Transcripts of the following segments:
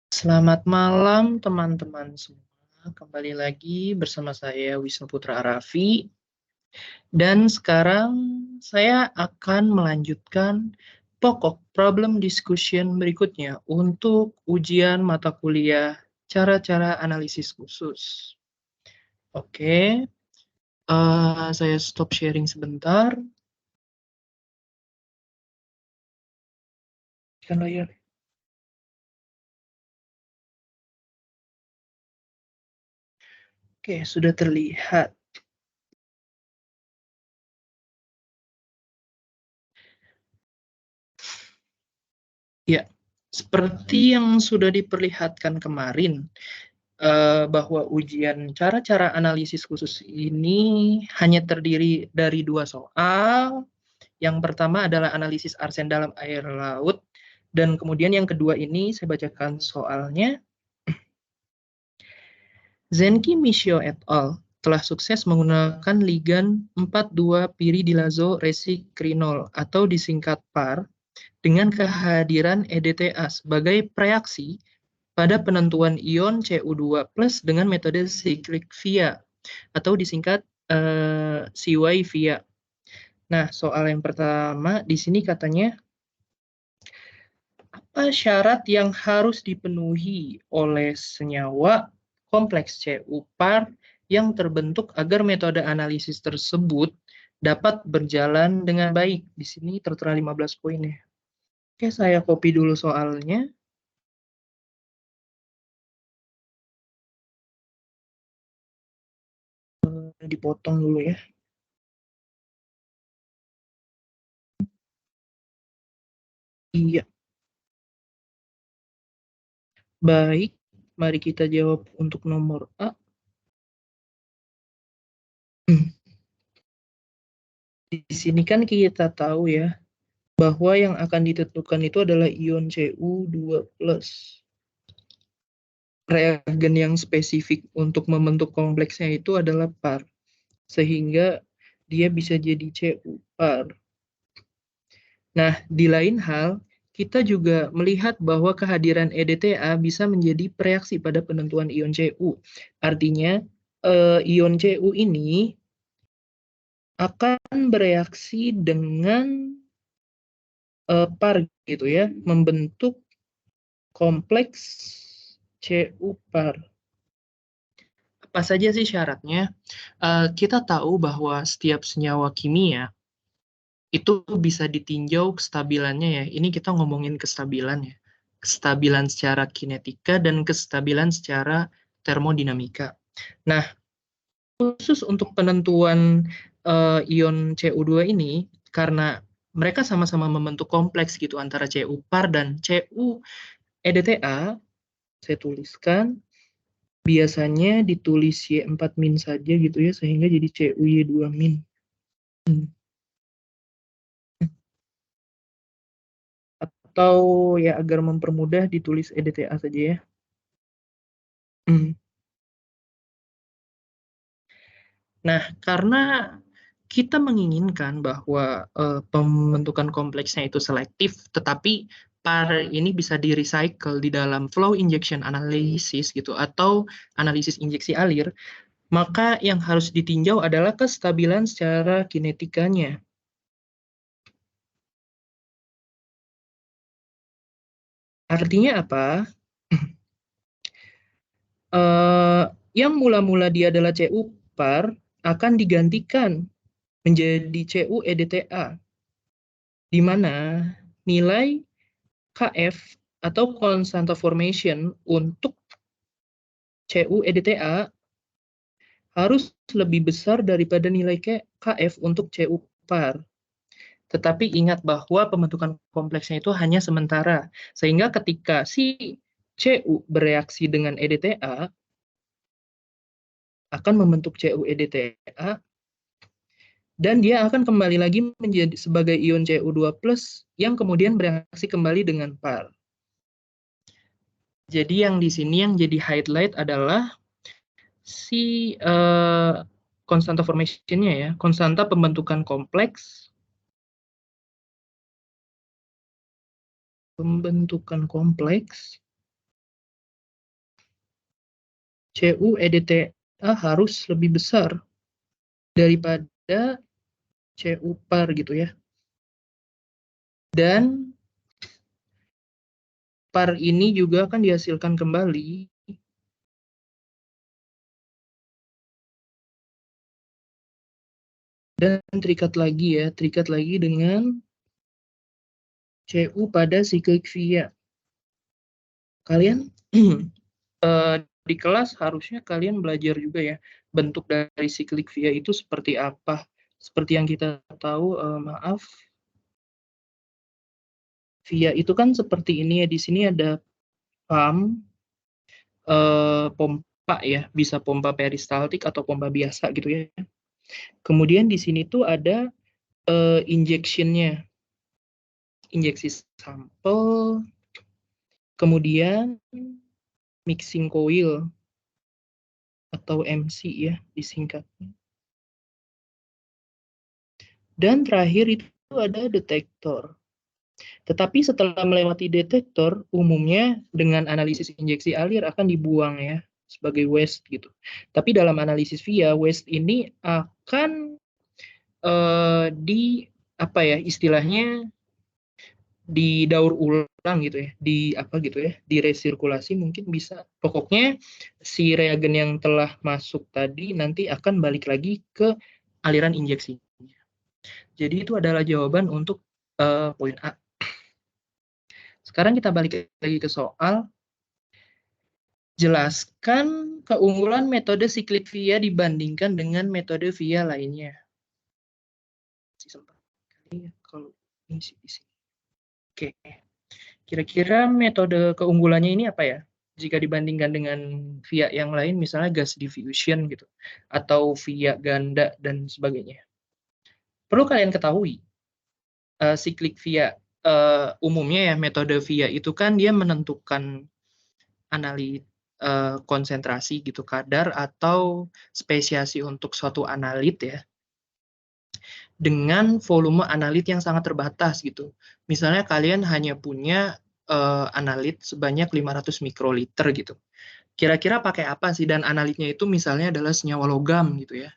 Selamat malam teman-teman semua. Kembali lagi bersama saya Wisnu Putra Arafi. Dan sekarang saya akan melanjutkan pokok problem discussion berikutnya untuk ujian mata kuliah cara-cara analisis khusus. Oke, saya stop sharing sebentar. Kan layar. Oke, sudah terlihat. Ya, seperti yang sudah diperlihatkan kemarin, bahwa ujian cara-cara analisis khusus ini hanya terdiri dari dua soal. Yang pertama adalah analisis arsen dalam air laut, dan kemudian yang kedua ini saya bacakan soalnya. Zenki Michio et al. Telah sukses menggunakan ligan 4,2-piridilazo resikrinol atau disingkat PAR dengan kehadiran EDTA sebagai reaksi pada penentuan ion Cu2+ dengan metode cyclic via atau disingkat CY via. Nah, soal yang pertama di sini katanya apa syarat yang harus dipenuhi oleh senyawa kompleks Cu par yang terbentuk agar metode analisis tersebut dapat berjalan dengan baik. Di sini tertera 15 poin ya. Oke, saya copy dulu soalnya. Dipotong dulu ya. Iya, baik. Mari kita jawab untuk nomor A. Di sini kan kita tahu ya, bahwa yang akan ditentukan itu adalah ion Cu2+. Reagen yang spesifik untuk membentuk kompleksnya itu adalah par. Sehingga dia bisa jadi Cu par. Nah, di lain hal, kita juga melihat bahwa kehadiran EDTA bisa menjadi reaksi pada penentuan ion Cu. Artinya, ion Cu ini akan bereaksi dengan par gitu ya, membentuk kompleks Cu par. Apa saja sih syaratnya? Kita tahu bahwa setiap senyawa kimia itu bisa ditinjau kestabilannya ya. Ini kita ngomongin kestabilan ya. Kestabilan secara kinetika dan kestabilan secara termodinamika. Nah, khusus untuk penentuan ion Cu2 ini, karena mereka sama-sama membentuk kompleks gitu antara Cu par dan Cu EDTA, saya tuliskan, biasanya ditulis Y4- saja gitu ya, sehingga jadi CuY2-. Atau ya agar mempermudah ditulis EDTA saja ya. Nah, karena kita menginginkan bahwa pembentukan kompleksnya itu selektif, tetapi par ini bisa di-recycle di dalam flow injection analysis gitu, atau analisis injeksi alir, maka yang harus ditinjau adalah kestabilan secara kinetikanya. Artinya apa? Yang mula-mula dia adalah Cu par akan digantikan menjadi Cu EDTA, di mana nilai Kf atau constanta formation untuk Cu EDTA harus lebih besar daripada nilai Kf untuk Cu par. Tetapi ingat bahwa pembentukan kompleksnya itu hanya sementara. Sehingga ketika si Cu bereaksi dengan EDTA, akan membentuk Cu EDTA, dan dia akan kembali lagi menjadi sebagai ion Cu2+ yang kemudian bereaksi kembali dengan par. Jadi yang di sini yang jadi highlight adalah si konstanta formation-nya ya, konstanta pembentukan kompleks, CU EDTA harus lebih besar daripada CU par gitu ya. Dan par ini juga akan dihasilkan kembali dan terikat lagi dengan CU pada siklik via. Kalian di kelas harusnya kalian belajar juga ya bentuk dari siklik via itu seperti apa. Seperti yang kita tahu, via itu kan seperti ini ya. Di sini ada pump, pompa ya, bisa pompa peristaltik atau pompa biasa gitu ya. Kemudian di sini tuh ada injection-nya, injeksi sampel, kemudian mixing coil atau MC ya disingkatnya. Dan terakhir itu ada detektor. Tetapi setelah melewati detektor, umumnya dengan analisis injeksi alir akan dibuang ya sebagai waste gitu. Tapi dalam analisis via, waste ini akan di apa ya istilahnya didaur ulang gitu ya, di apa gitu ya, diresirkulasi mungkin bisa. Pokoknya si reagen yang telah masuk tadi nanti akan balik lagi ke aliran injeksi. Jadi itu adalah jawaban untuk poin A. Sekarang kita balik lagi ke soal. Jelaskan keunggulan metode siklik via dibandingkan dengan metode via lainnya. Kalau ini sih di sini. Oke. Kira-kira metode keunggulannya ini apa ya? Jika dibandingkan dengan via yang lain, misalnya gas diffusion gitu, atau via ganda dan sebagainya. Perlu kalian ketahui, siklik via umumnya ya metode via itu kan dia menentukan konsentrasi gitu kadar atau spesiasi untuk suatu analit ya dengan volume analit yang sangat terbatas gitu. Misalnya kalian hanya punya analit sebanyak 500 mikroliter gitu. Kira-kira pakai apa sih? Dan analitnya itu misalnya adalah senyawa logam gitu ya.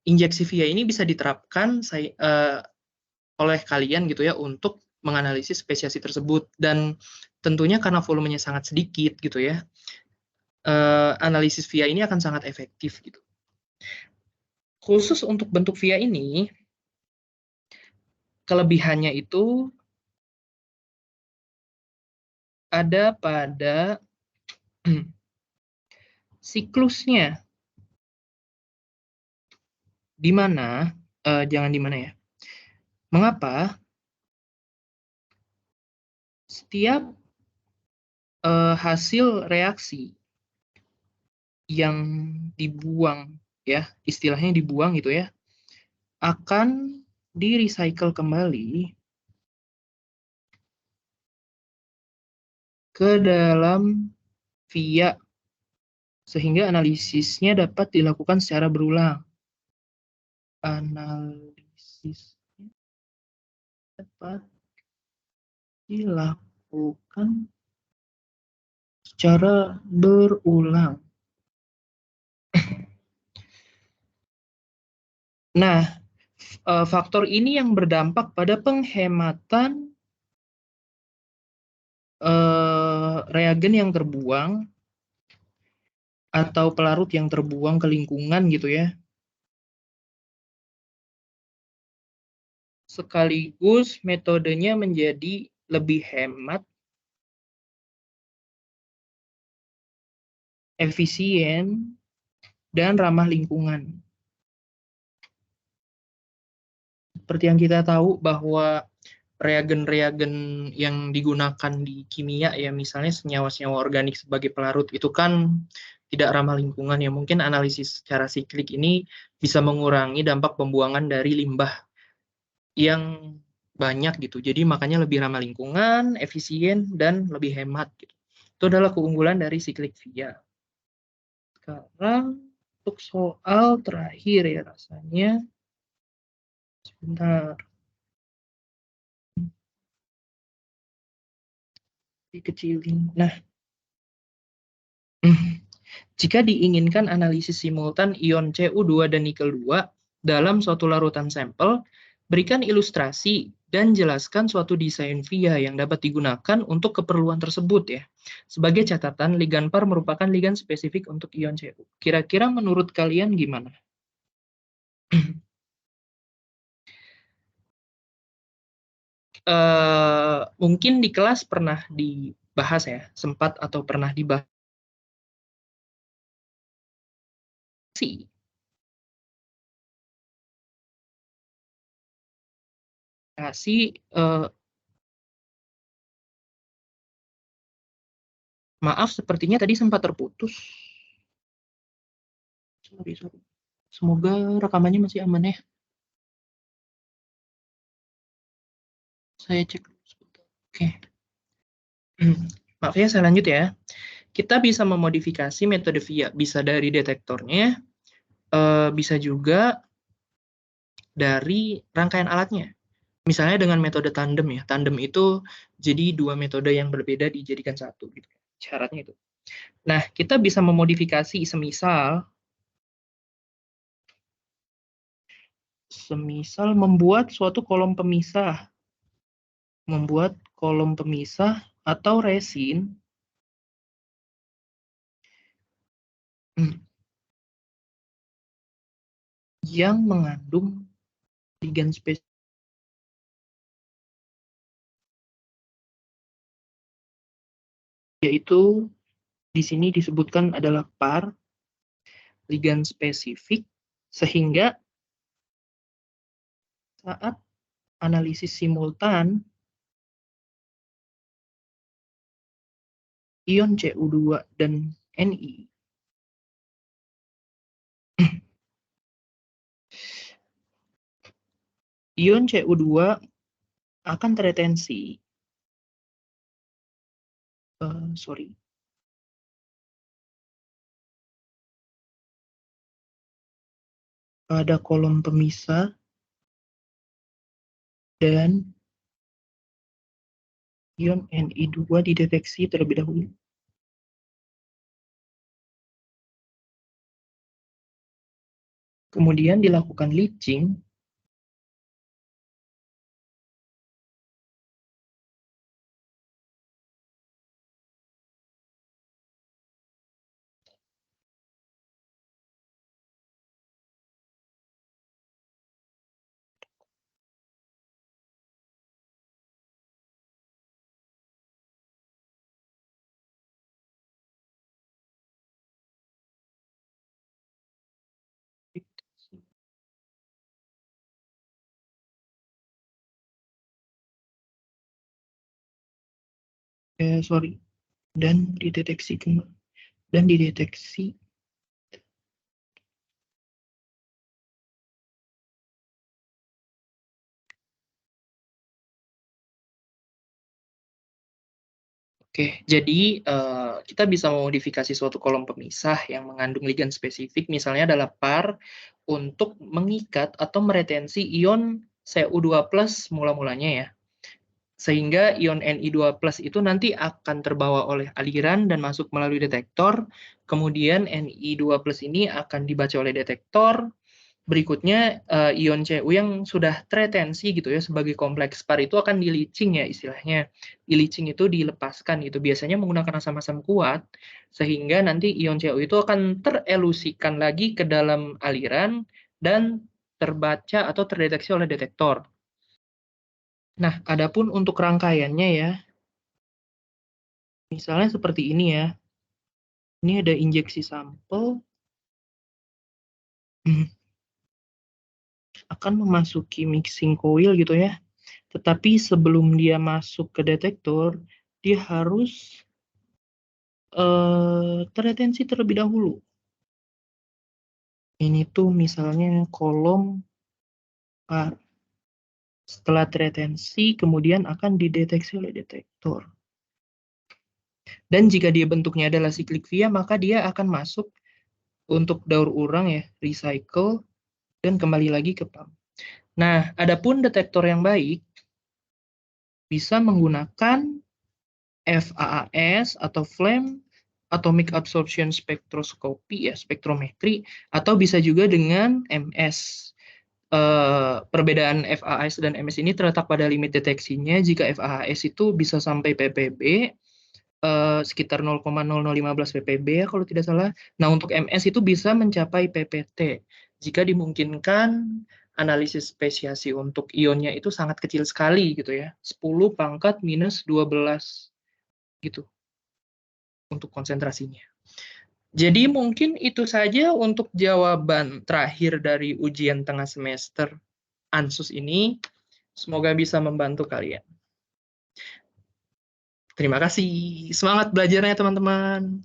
Injeksi via ini bisa diterapkan oleh kalian gitu ya untuk menganalisis spesiasi tersebut, dan tentunya karena volumenya sangat sedikit gitu ya, analisis via ini akan sangat efektif gitu. Khusus untuk bentuk via ini, kelebihannya itu ada pada siklusnya, di mana jangan di mana ya. Mengapa? Setiap hasil reaksi yang dibuang ya, istilahnya dibuang gitu ya, akan di-recycle kembali ke dalam via sehingga analisisnya dapat dilakukan secara berulang. Analisisnya dapat dilakukan secara berulang. Nah, faktor ini yang berdampak pada penghematan reagen yang terbuang atau pelarut yang terbuang ke lingkungan gitu ya. Sekaligus metodenya menjadi lebih hemat, efisien, dan ramah lingkungan. Seperti yang kita tahu bahwa reagen-reagen yang digunakan di kimia ya, misalnya senyawa-senyawa organik sebagai pelarut itu kan tidak ramah lingkungan ya. Mungkin analisis secara siklik ini bisa mengurangi dampak pembuangan dari limbah yang banyak gitu. Jadi makanya lebih ramah lingkungan, efisien, dan lebih hemat gitu. Itu adalah keunggulan dari siklik via. Sekarang untuk soal terakhir ya rasanya. Sebentar. Dikecilin. Nah, Jika diinginkan analisis simultan ion Cu2 dan nikel 2 dalam suatu larutan sampel, berikan ilustrasi dan jelaskan suatu desain via yang dapat digunakan untuk keperluan tersebut ya. Sebagai catatan, ligan PAR merupakan ligan spesifik untuk ion Cu. Kira-kira menurut kalian gimana? Mungkin di kelas pernah dibahas ya, sempat atau pernah dibahas sih. Maaf, sepertinya tadi sempat terputus. Sorry. Semoga rekamannya masih aman ya. Saya cek dulu sebentar. Oke. Maaf ya, saya lanjut ya. Kita bisa memodifikasi metode via, bisa dari detektornya, bisa juga dari rangkaian alatnya. Misalnya dengan metode tandem ya. Tandem itu jadi dua metode yang berbeda dijadikan satu. Gitu. Syaratnya itu. Nah, kita bisa memodifikasi semisal membuat suatu kolom pemisah. Membuat kolom pemisah atau resin yang mengandung ligan spesifik, yaitu di sini disebutkan adalah PAR, ligan spesifik, sehingga saat analisis simultan, ion Cu2 dan Ni ion Cu2 akan teretensi pada kolom pemisah dan ion Ni2 dideteksi terlebih dahulu. Kemudian dilakukan leaching dan dideteksi Oke, jadi kita bisa memodifikasi suatu kolom pemisah yang mengandung ligan spesifik, misalnya adalah PAR, untuk mengikat atau meretensi ion Cu2+ mula-mulanya ya. Sehingga ion Ni2+ itu nanti akan terbawa oleh aliran dan masuk melalui detektor, kemudian Ni2+ ini akan dibaca oleh detektor. Berikutnya ion Cu yang sudah teretensi gitu ya sebagai kompleks PAR itu akan di-leaching ya istilahnya. Di-leaching itu dilepaskan gitu. Biasanya menggunakan asam-asam kuat sehingga nanti ion Cu itu akan terelusikan lagi ke dalam aliran dan terbaca atau terdeteksi oleh detektor. Nah, adapun untuk rangkaiannya ya, misalnya seperti ini ya. Ini ada injeksi sampel akan memasuki mixing coil gitu ya. Tetapi sebelum dia masuk ke detektor, dia harus teretensi terlebih dahulu. Ini tuh misalnya kolom PAR. Setelah teretensi, kemudian akan dideteksi oleh detektor. Dan jika dia bentuknya adalah cyclic via, maka dia akan masuk untuk daur ulang ya, recycle, dan kembali lagi ke pump. Nah, adapun detektor yang baik bisa menggunakan FAAS atau flame atomic absorption spectroscopy ya, spektrometri, atau bisa juga dengan MS. Perbedaan FAS dan MS ini terletak pada limit deteksinya. Jika FAS itu bisa sampai ppb, sekitar 0,0015 ppb ya kalau tidak salah. Nah, untuk MS itu bisa mencapai PPT. Jika dimungkinkan analisis spesiasi untuk ionnya itu sangat kecil sekali gitu ya. 10 pangkat minus 12 gitu untuk konsentrasinya. Jadi mungkin itu saja untuk jawaban terakhir dari ujian tengah semester ANSUS ini. Semoga bisa membantu kalian. Terima kasih. Semangat belajarnya teman-teman.